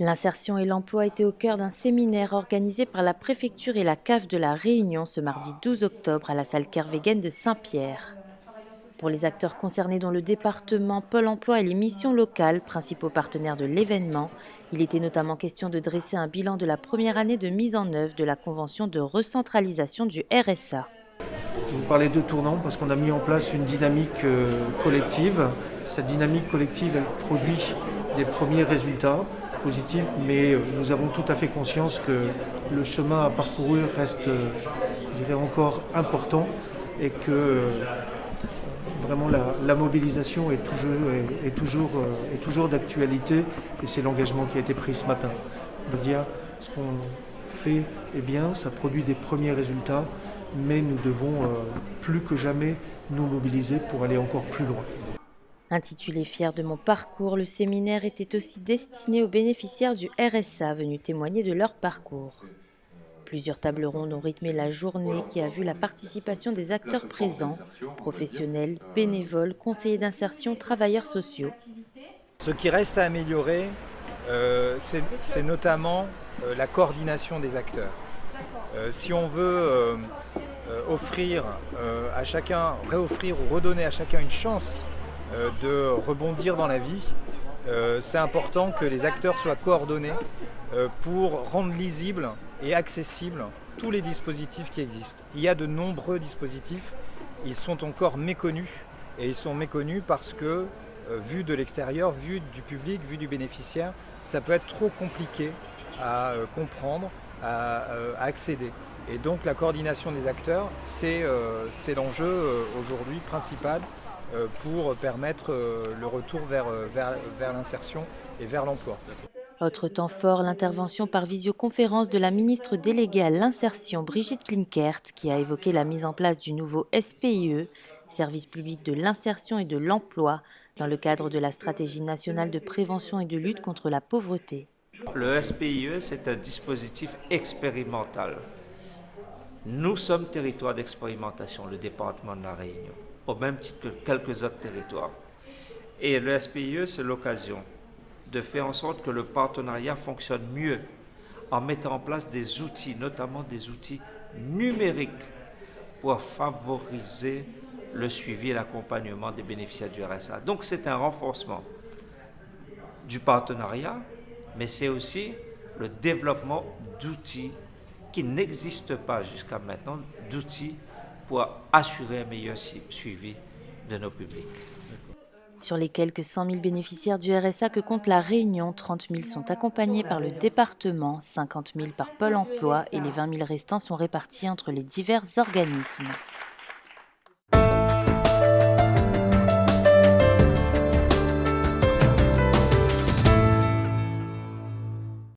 L'insertion et l'emploi étaient au cœur d'un séminaire organisé par la préfecture et la CAF de la Réunion ce mardi 12 octobre à la salle Kervegen de Saint-Pierre. Pour les acteurs concernés dont le département, Pôle emploi et les missions locales, principaux partenaires de l'événement, il était notamment question de dresser un bilan de la première année de mise en œuvre de la convention de recentralisation du RSA. Vous parlez de tournant parce qu'on a mis en place une dynamique collective. Cette dynamique collective, elle produit des premiers résultats positifs, mais nous avons tout à fait conscience que le chemin à parcourir reste, je dirais, encore important et que vraiment la mobilisation est toujours d'actualité et c'est l'engagement qui a été pris ce matin. De dire ce qu'on fait est bien, ça produit des premiers résultats, mais nous devons plus que jamais nous mobiliser pour aller encore plus loin. Intitulé Fier de mon parcours, le séminaire était aussi destiné aux bénéficiaires du RSA venus témoigner de leur parcours. Plusieurs tables rondes ont rythmé la journée qui a vu la participation des acteurs présents, professionnels, bénévoles, conseillers d'insertion, travailleurs sociaux. Ce qui reste à améliorer, c'est notamment la coordination des acteurs. Si on veut offrir à chacun, réoffrir ou redonner à chacun une chance de rebondir dans la vie, c'est important que les acteurs soient coordonnés pour rendre lisibles et accessibles tous les dispositifs qui existent. Il y a de nombreux dispositifs, ils sont encore méconnus et ils sont méconnus parce que vu de l'extérieur, vu du public, vu du bénéficiaire, ça peut être trop compliqué à comprendre, à accéder. Et donc la coordination des acteurs, c'est l'enjeu aujourd'hui principal pour permettre le retour vers l'insertion et vers l'emploi. Autre temps fort, l'intervention par visioconférence de la ministre déléguée à l'insertion Brigitte Klinkert qui a évoqué la mise en place du nouveau SPIE, Service public de l'insertion et de l'emploi, dans le cadre de la stratégie nationale de prévention et de lutte contre la pauvreté. Le SPIE, c'est un dispositif expérimental. Nous sommes territoire d'expérimentation, le département de la Réunion, au même titre que quelques autres territoires. Et le SPIE, c'est l'occasion de faire en sorte que le partenariat fonctionne mieux en mettant en place des outils, notamment des outils numériques pour favoriser le suivi et l'accompagnement des bénéficiaires du RSA. Donc c'est un renforcement du partenariat, mais c'est aussi le développement d'outils qui n'existent pas jusqu'à maintenant, d'outils pour assurer un meilleur suivi de nos publics. Sur les quelques 100 000 bénéficiaires du RSA que compte la Réunion, 30 000 sont accompagnés par le département, 50 000 par Pôle emploi et les 20 000 restants sont répartis entre les divers organismes.